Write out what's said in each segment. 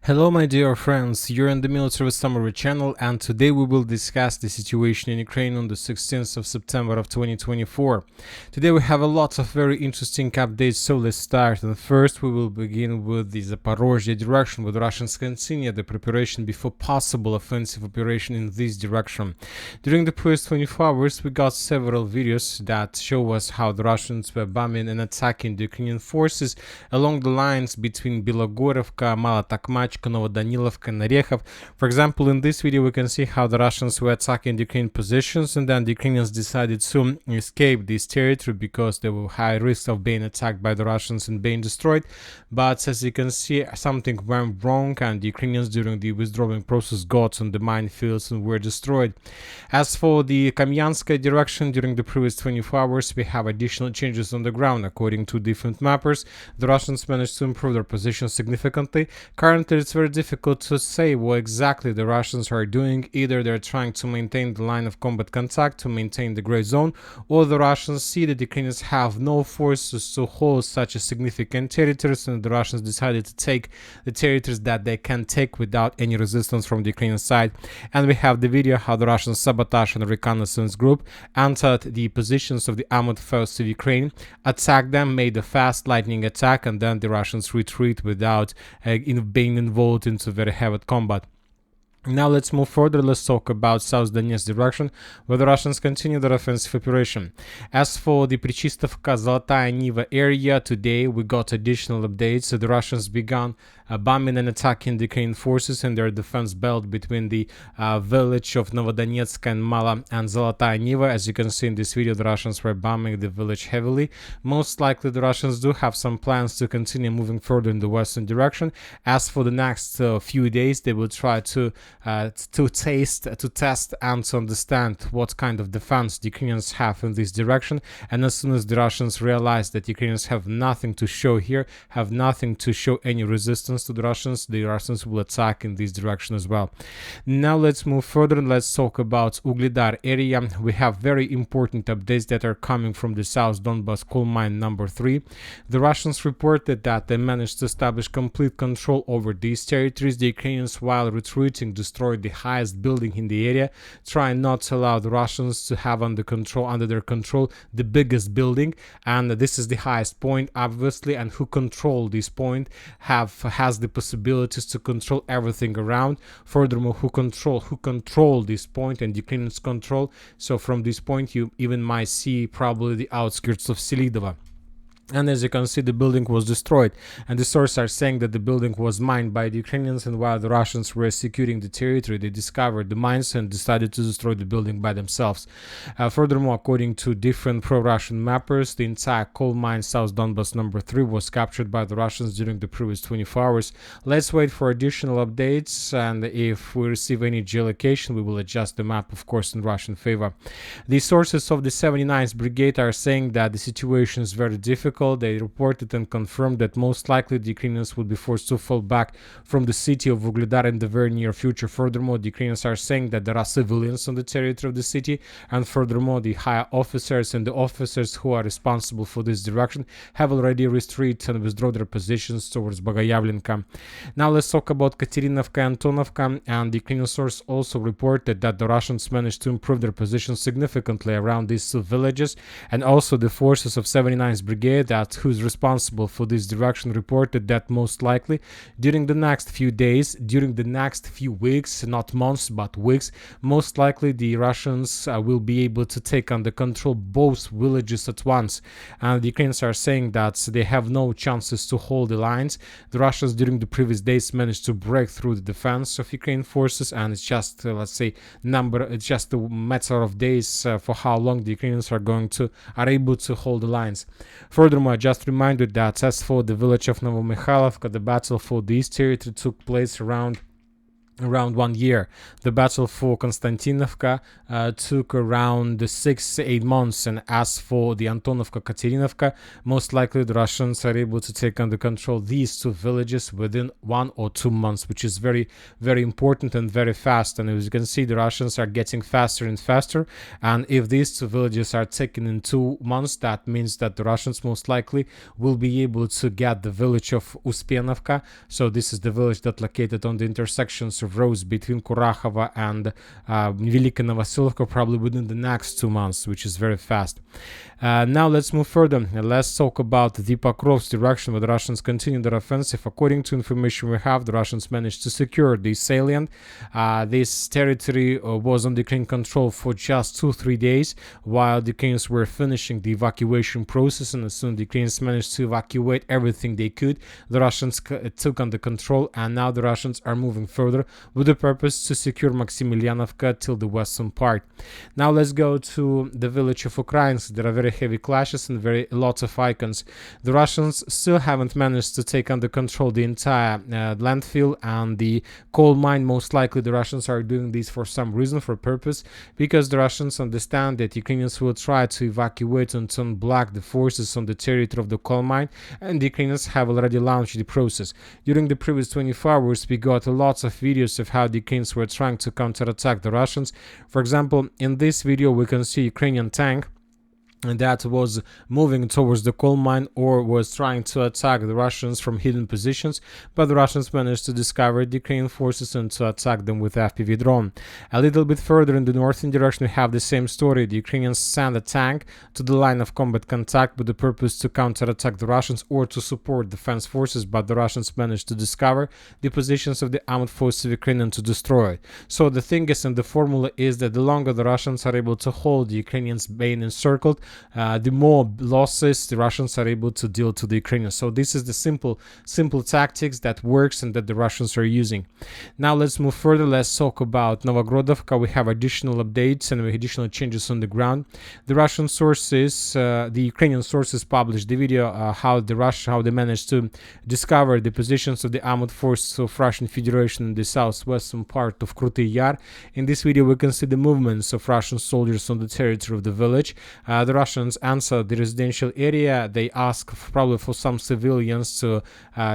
Hello my dear friends, you're in the Military Summary channel, and today we will discuss the situation in Ukraine on the 16th of September of 2024. Today we have a lot of very interesting updates, so let's start. And first we will begin with the Zaporizhia direction, where the Russians continue the preparation before possible offensive operation in this direction. During the previous 24 hours we got several videos that show us how the Russians were bombing and attacking the Ukrainian forces along the lines between Vuhledar, Mala-Takmach, Novohrodivka, and Orechov. For example, in this video we can see how the Russians were attacking the Ukrainian positions, and then the Ukrainians decided to escape this territory because there were high risks of being attacked by the Russians and being destroyed. But as you can see, something went wrong, and the Ukrainians during the withdrawing process got on the minefields and were destroyed. As for the Kamenske direction, during the previous 24 hours we have additional changes on the ground. According to different mappers, the Russians managed to improve their position significantly. Currently it's very difficult to say what exactly the Russians are doing. Either they're trying to maintain the line of combat contact, to maintain the gray zone, or the Russians see that the Ukrainians have no forces to hold such a significant territories, and the Russians decided to take the territories that they can take without any resistance from the Ukrainian side. And we have the video how the Russian sabotage and reconnaissance group entered the positions of the armored forces of Ukraine, attacked them, made a fast lightning attack, and then the Russians retreat without being involved into very heavy combat. Now let's move further. Let's talk about South Donetsk direction, where the Russians continue their offensive operation. As for the Zalotaya area, today we got additional updates. So the Russians began bombing and attacking the Ukrainian forces in their defense belt between the village of Novodonetsk and Mala and Zalotaya. As you can see in this video, the Russians were bombing the village heavily. Most likely the Russians do have some plans to continue moving further in the western direction. As for the next few days, they will try to test and to understand what kind of defense the Ukrainians have in this direction. And as soon as the Russians realize that Ukrainians have nothing to show here, have nothing to show any resistance to the Russians will attack in this direction as well. Now let's move further and let's talk about Vuhledar area. We have very important updates that are coming from the South Donbas coal mine number 3. The Russians reported that they managed to establish complete control over these territories. The Ukrainians, while retreating, destroyed the highest building in the area, trying not to allow the Russians to have under their control the biggest building, and this is the highest point obviously, and who control this point has the possibilities to control everything around. Furthermore, who control this point and Ukrainians control, so from this point you even might see probably the outskirts of Selidova. And as you can see, the building was destroyed, and the sources are saying that the building was mined by the Ukrainians, and while the Russians were securing the territory, they discovered the mines and decided to destroy the building by themselves. Furthermore, according to different pro-Russian mappers, the entire coal mine South Donbas number 3 was captured by the Russians during the previous 24 hours. Let's wait for additional updates, and if we receive any geolocation, we will adjust the map, of course, in Russian favor. The sources of the 79th Brigade are saying that the situation is very difficult. They reported and confirmed that most likely the Ukrainians will be forced to fall back from the city of Vuhledar in the very near future. Furthermore, the Ukrainians are saying that there are civilians on the territory of the city, and furthermore, the higher officers and the officers who are responsible for this direction have already retreated and withdrawn their positions towards Bogayavlenka. Now let's talk about Katerinovka and Antonovka, and the Ukrainian source also reported that the Russians managed to improve their position significantly around these two villages, and also the forces of 79th Brigade, who's responsible for this direction, reported that most likely during the next few days, during the next few weeks, not months but weeks, most likely the Russians will be able to take under control both villages at once. And the Ukrainians are saying that they have no chances to hold the lines. The Russians during the previous days managed to break through the defense of Ukrainian forces, and it's just let's say it's just a matter of days for how long the Ukrainians are able to hold the lines. Furthermore, I just reminded that as for the village of Novohrodivka, the battle for this territory took place around around 1 year. The battle for Kostiantynivka took around 6-8 months, and as for the Antonovka Katerinovka, most likely the Russians are able to take under control these two villages within 1 or 2 months, which is very, very important and very fast. And as you can see, the Russians are getting faster and faster, and if these two villages are taken in 2 months, that means that the Russians most likely will be able to get the village of Uspenovka. So this is the village that located on the intersections of roads between Kurakhova and Velika Novosilovka, probably within the next 2 months, which is very fast. Now let's move further. Let's talk about the Pokrovsk direction, where the Russians continue their offensive. According to information we have, the Russians managed to secure the salient. This territory was under Ukrainian control for just 2-3 days, while the Ukrainians were finishing the evacuation process, and as soon as the Ukrainians managed to evacuate everything they could, the Russians took under control, and now the Russians are moving further with the purpose to secure Maximilianovka till the western part. Now let's go to the village of Ukrainsk. There are very heavy clashes and lots of icons. The Russians still haven't managed to take under control the entire landfill and the coal mine. Most likely the Russians are doing this for some reason, for purpose, because the Russians understand that Ukrainians will try to evacuate and turn black the forces on the territory of the coal mine, and the Ukrainians have already launched the process. During the previous 24 hours, we got lots of videos of how the Ukrainians were trying to counterattack the Russians. For example, in this video we can see Ukrainian tank and that was moving towards the coal mine or was trying to attack the Russians from hidden positions, but the Russians managed to discover the Ukrainian forces and to attack them with FPV drone. A little bit further in the northern direction we have the same story. The Ukrainians sent a tank to the line of combat contact with the purpose to counterattack the Russians or to support defense forces, but the Russians managed to discover the positions of the armed forces of Ukraine and to destroy it. So the thing is, and the formula is that the longer the Russians are able to hold the Ukrainians being encircled, the more losses the Russians are able to deal to the Ukrainians. So this is the simple tactics that works and that the Russians are using. Now let's move further. Let's talk about Novohrodivka. We have additional updates and additional changes on the ground. The Russian sources, the Ukrainian sources published the video how they managed to discover the positions of the armed forces of Russian Federation in the southwestern part of Chasiv Yar. In this video we can see the movements of Russian soldiers on the territory of the village. The Russians answered the residential area. They asked probably for some civilians to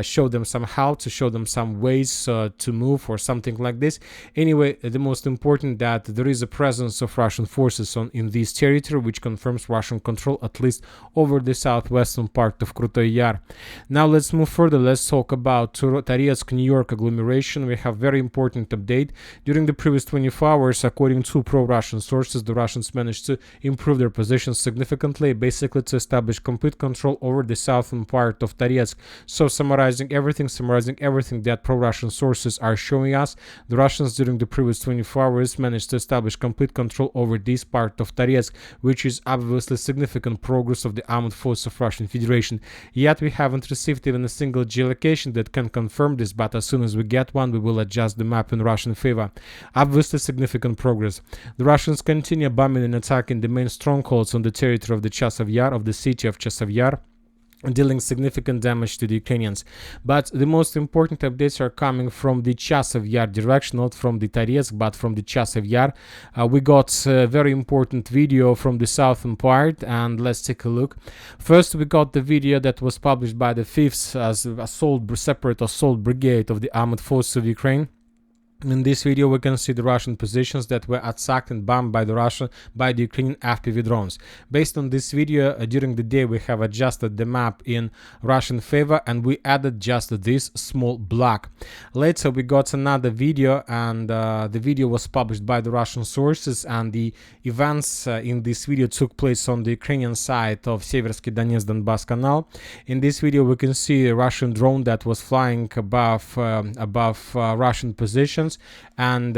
show them some help, to show them some ways to move or something like this. Anyway, the most important that there is a presence of Russian forces in this territory, which confirms Russian control at least over the southwestern part of Chasiv Yar. Now let's move further. Let's talk about Toretsk, New York agglomeration. We have very important update. During the previous 24 hours, according to pro-Russian sources, the Russians managed to improve their positions significantly, basically to establish complete control over the southern part of Toretsk. So summarizing everything that pro-Russian sources are showing us, the Russians during the previous 24 hours managed to establish complete control over this part of Toretsk, which is obviously significant progress of the armed forces of Russian Federation. Yet we haven't received even a single geolocation that can confirm this, but as soon as we get one, we will adjust the map in Russian favor. Obviously significant progress. The Russians continue bombing and attacking the main strongholds on the territory of the Chasiv Yar, of the city of Chasiv Yar, dealing significant damage to the Ukrainians. But the most important updates are coming from the Chasiv Yar direction, not from the Toretsk, but from the Chasiv Yar. We got a very important video from the southern part, and let's take a look. First, we got the video that was published by the 5th separate assault brigade of the armed forces of Ukraine. In this video we can see the Russian positions that were attacked and bombed by the Ukrainian FPV drones. Based on this video, during the day we have adjusted the map in Russian favor and we added just this small block. Later we got another video, and the video was published by the Russian sources, and the events in this video took place on the Ukrainian side of Seversky Donetsk Donbass Canal. In this video we can see a Russian drone that was flying above Russian positions, and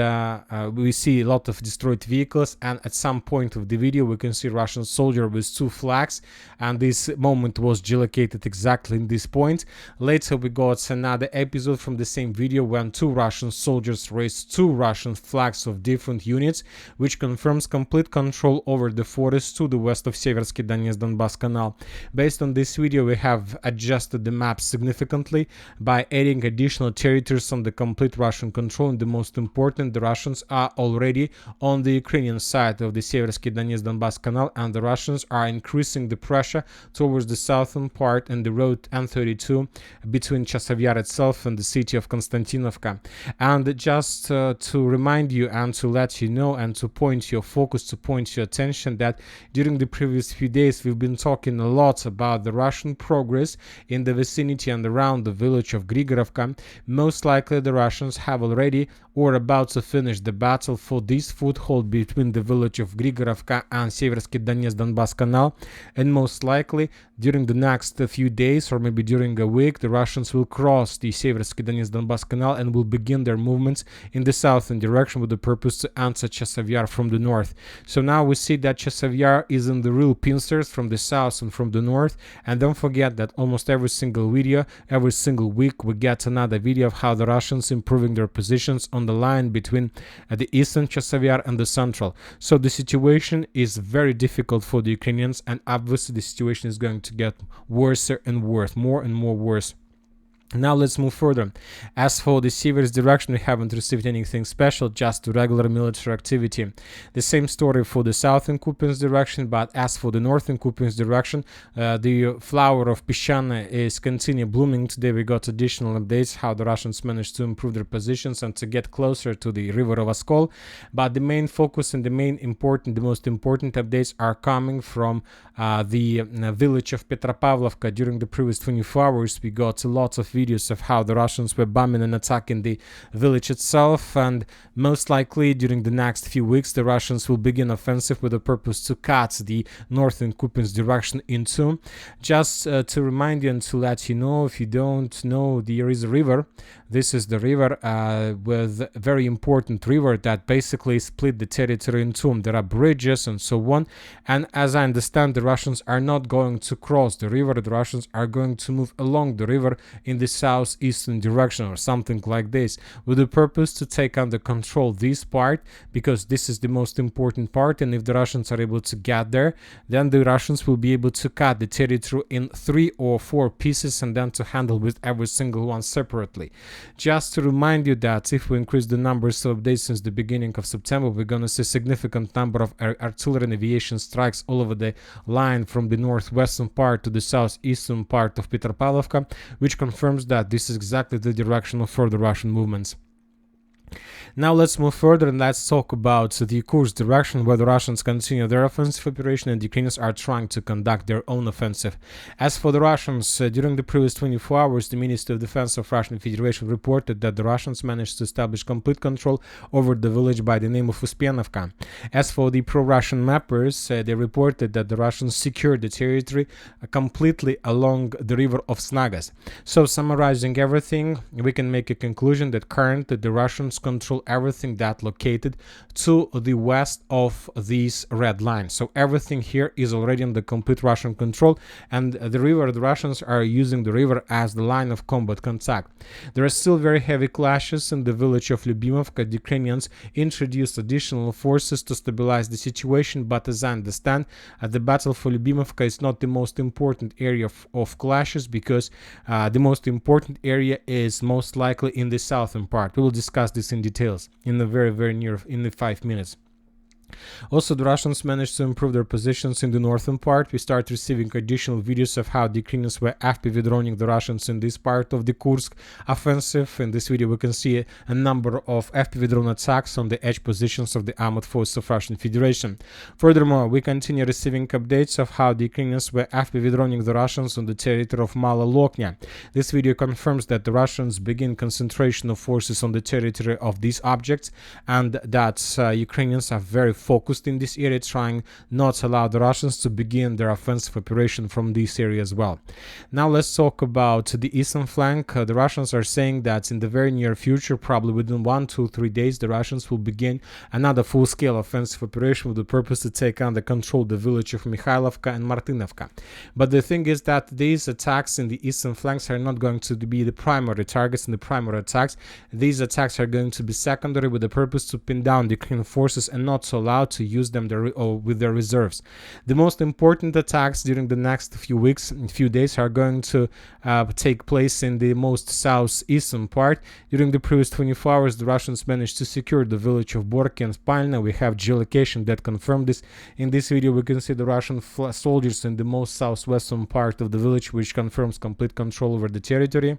we see a lot of destroyed vehicles, and at some point of the video we can see Russian soldier with 2 flags, and this moment was geolocated exactly in this point. Later we got another episode from the same video when 2 Russian soldiers raised 2 Russian flags of different units, which confirms complete control over the forest to the west of Seversky Donetsk Donbass Canal. Based on this video we have adjusted the map significantly by adding additional territories on the complete Russian control in the the most important, the Russians are already on the Ukrainian side of the Seversky Donetsk-Donbass Canal, and the Russians are increasing the pressure towards the southern part and the road N32 between Chasiv Yar itself and the city of Kostiantynivka. And just to remind you and to let you know and to point your focus, to point your attention that during the previous few days we've been talking a lot about the Russian progress in the vicinity and around the village of Grigorovka. Most likely the Russians have already or about to finish the battle for this foothold between the village of Grigorovka and Seversky Donetsk-Donbass Canal, and most likely during the next few days or maybe during a week the Russians will cross the Seversky Donetsk-Donbass Canal and will begin their movements in the southern direction with the purpose to answer Chasiv Yar from the north. So now we see that Chasiv Yar is in the real pincers from the south and from the north, and don't forget that almost every single video, every single week we get another video of how the Russians improving their positions on the line between the eastern Chasiv Yar and the central. So the situation is very difficult for the Ukrainians, and obviously the situation is going to get worse and worse, more and more worse. Now let's move further. As for the Sivers direction, we haven't received anything special, just regular military activity. The same story for the southern Kupyansk direction, but as for the northern Kupyansk direction, the flower of Pishana is continue blooming. Today we got additional updates how the Russians managed to improve their positions and to get closer to the river of Oskol. But the main focus and the most important updates are coming from the village of Petropavlovka. During the previous 24 hours, we got a lot of videos of how the Russians were bombing and attacking the village itself, and most likely during the next few weeks the Russians will begin offensive with the purpose to cut the northern Kupyansk direction in two. Just to remind you and to let you know, if you don't know, there is a river. This is the river with a very important river that basically split the territory in two. There are bridges and so on, and as I understand, the Russians are not going to cross the river. The Russians are going to move along the river in the southeastern direction or something like this, with the purpose to take under control this part, because this is the most important part, and if the Russians are able to get there, then the Russians will be able to cut the territory in 3 or 4 pieces and then to handle with every single one separately. Just to remind you that if we increase the numbers of days since the beginning of September, we're going to see a significant number of artillery and aviation strikes all over the line from the northwestern part to the southeastern part of Petropavlovka, which confirms that this is exactly the direction of further Russian movements. Now let's move further and let's talk about the Kursk direction, where the Russians continue their offensive operation and the Ukrainians are trying to conduct their own offensive. As for the Russians, during the previous 24 hours, the Ministry of Defense of Russian Federation reported that the Russians managed to establish complete control over the village by the name of Kupyansk. As for the pro-Russian mappers, they reported that the Russians secured the territory completely along the river of Snagas. So summarizing everything, we can make a conclusion that currently the Russians control everything that located to the west of this red line. So everything here is already under complete Russian control, and the Russians are using the river as the line of combat contact. There are still very heavy clashes in the village of Lyubimovka. The Ukrainians introduced additional forces to stabilize the situation, but as I understand, the battle for Lyubimovka is not the most important area of clashes, because the most important area is most likely in the southern part. We will discuss this in details in the very near in the 5 minutes. Also, the Russians managed to improve their positions in the northern part. We start receiving additional videos of how the Ukrainians were FPV droning the Russians in this part of the Kursk offensive. In this video we can see a number of FPV drone attacks on the edge positions of the armored forces of Russian Federation. Furthermore, we continue receiving updates of how the Ukrainians were FPV droning the Russians on the territory of Mala Loknya. This video confirms that the Russians begin concentration of forces on the territory of these objects, and that Ukrainians are very focused in this area, trying not to allow the Russians to begin their offensive operation from this area as well. Now let's talk about the eastern flank. The Russians are saying that in the very near future, probably within 1 to 3 days, the Russians will begin another full-scale offensive operation with the purpose to take under control the village of Mikhailovka and Martinovka. But the thing is that these attacks in the eastern flanks are not going to be the primary targets and the primary attacks. These attacks are going to be secondary, with the purpose to pin down the Ukrainian forces and not to allowed to use them with their reserves. The most important attacks during the next few days are going to take place in the most southeastern part. During the previous 24 hours, the Russians managed to secure the village of Borky and Spalna. We have geolocation that confirmed this. In this video, we can see the Russian soldiers in the most southwestern part of the village, which confirms complete control over the territory.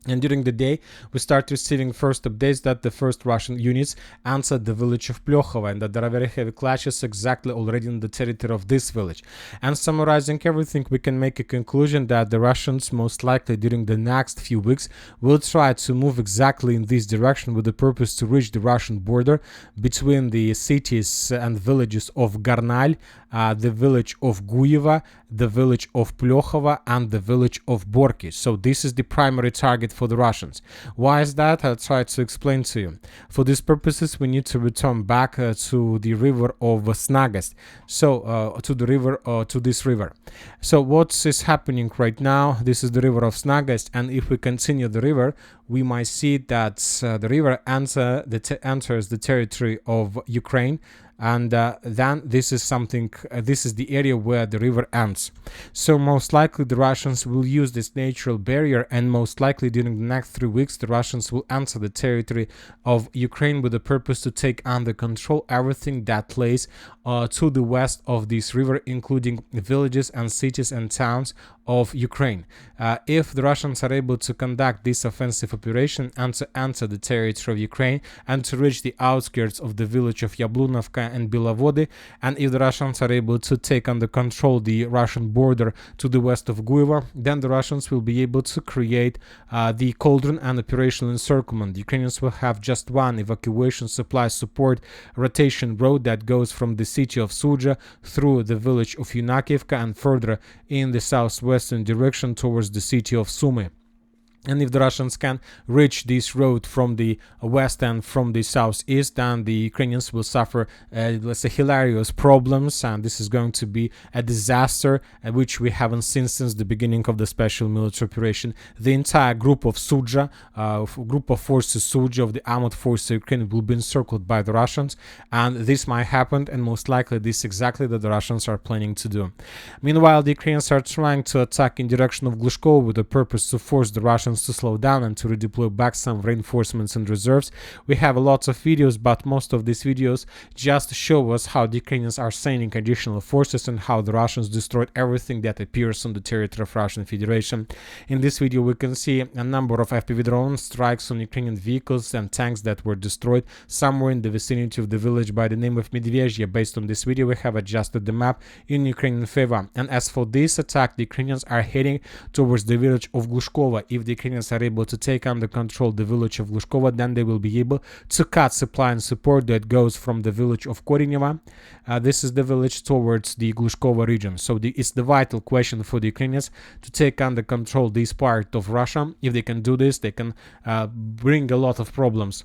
And during the day, we start receiving first updates that the first Russian units entered the village of Plyokhova, and that there are very heavy clashes exactly already in the territory of this village. And summarizing everything, we can make a conclusion that the Russians most likely during the next few weeks will try to move exactly in this direction with the purpose to reach the Russian border between the cities and villages of Garnal, the village of Guyeva, the village of Plyokhova, and the village of Borky. So this is the primary target for the Russians. Why is that? I'll try to explain to you. For these purposes, we need to return back to the river of Snagast. So to this river. So what is happening right now? This is the river of Snagast, and if we continue the river, we might see that the river enters the territory of Ukraine. And then this is the area where the river ends. So most likely the Russians will use this natural barrier, and most likely during the next 3 weeks the Russians will enter the territory of Ukraine with the purpose to take under control everything that lays to the west of this river, including villages and cities and towns of Ukraine. If the Russians are able to conduct this offensive operation and to enter the territory of Ukraine and to reach the outskirts of the village of Yablunovka and Belovody, and if the Russians are able to take under control the Russian border to the west of Guyeva, then the Russians will be able to create the cauldron and operational encirclement. The Ukrainians will have just one evacuation supply support rotation road that goes from the city of Sudzha through the village of Yunakivka and further in the southwestern direction towards the city of Sumy. And if the Russians can reach this road from the west and from the southeast, then the Ukrainians will suffer, let's say, hilarious problems, and this is going to be a disaster, which we haven't seen since the beginning of the special military operation. The entire group of Sudzha, group of forces Sudzha of the armed forces of Ukraine will be encircled by the Russians, and this might happen, and most likely this is exactly what the Russians are planning to do. Meanwhile, the Ukrainians are trying to attack in direction of Glushkovo with the purpose to force the Russians to slow down and to redeploy back some reinforcements and reserves. We have lots of videos, but most of these videos just show us how the Ukrainians are sending additional forces and how the Russians destroyed everything that appears on the territory of Russian Federation. In this video, we can see a number of FPV drone strikes on Ukrainian vehicles and tanks that were destroyed somewhere in the vicinity of the village by the name of Medvezhye. Based on this video, we have adjusted the map in Ukrainian favor. And as for this attack, the Ukrainians are heading towards the village of Glushkovo. If the Ukrainians are able to take under control the village of Glushkovo, then they will be able to cut supply and support that goes from the village of Korineva. This is the village towards the Glushkovo region. So it's the vital question for the Ukrainians to take under control this part of Russia. If they can do this, they can bring a lot of problems.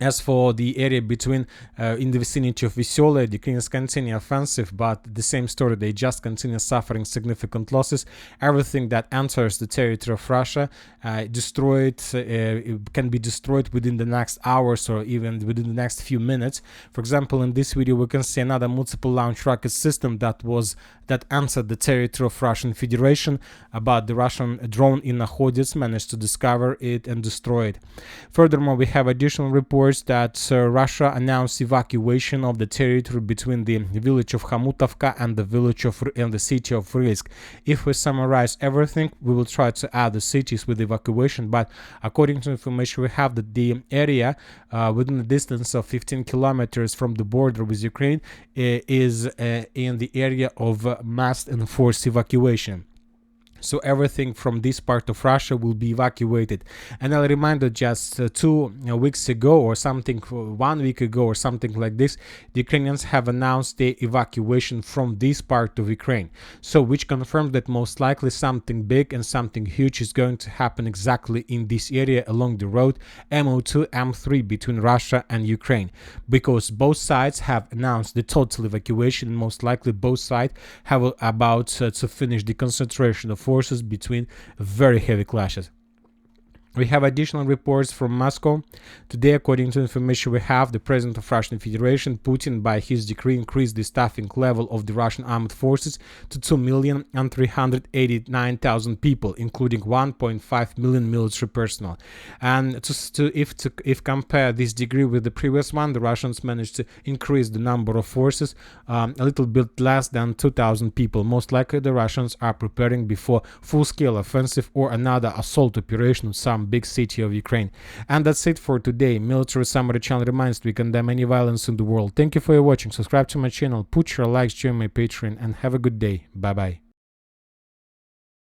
As for the area between, in the vicinity of Vysyoly, the Ukrainians continue offensive, but the same story, they just continue suffering significant losses. Everything that enters the territory of Russia can be destroyed within the next hours or even within the next few minutes. For example, in this video, we can see another multiple launch rocket system that entered the territory of Russian Federation, but the Russian drone in Novohrodivka managed to discover it and destroy it. Furthermore, we have additional reports that Russia announced evacuation of the territory between the village of Khamutovka and the city of Rylsk. If we summarize everything, we will try to add the cities with evacuation, but according to information we have, that the area within a distance of 15 kilometers from the border with Ukraine is in the area of mass enforced evacuation. So everything from this part of Russia will be evacuated. And I'll remind you, just 2 weeks ago or something, 1 week ago or something like this, the Ukrainians have announced the evacuation from this part of Ukraine. So which confirms that most likely something big and something huge is going to happen exactly in this area along the road MO2, M3 between Russia and Ukraine. Because both sides have announced the total evacuation, most likely both sides have about to finish the concentration of forces between very heavy clashes. We have additional reports from Moscow. Today, according to information we have, the president of Russian Federation, Putin, by his decree increased the staffing level of the Russian armed forces to 2,389,000 people, including 1.5 million military personnel. And if compare this degree with the previous one, the Russians managed to increase the number of forces a little bit less than 2,000 people. Most likely, the Russians are preparing before full-scale offensive or another assault operation on some big city of Ukraine. And that's it for today. Military Summary channel reminds we condemn any violence in the world. Thank you for your watching. Subscribe to my channel, put your likes, join my Patreon, and have a good day. Bye bye.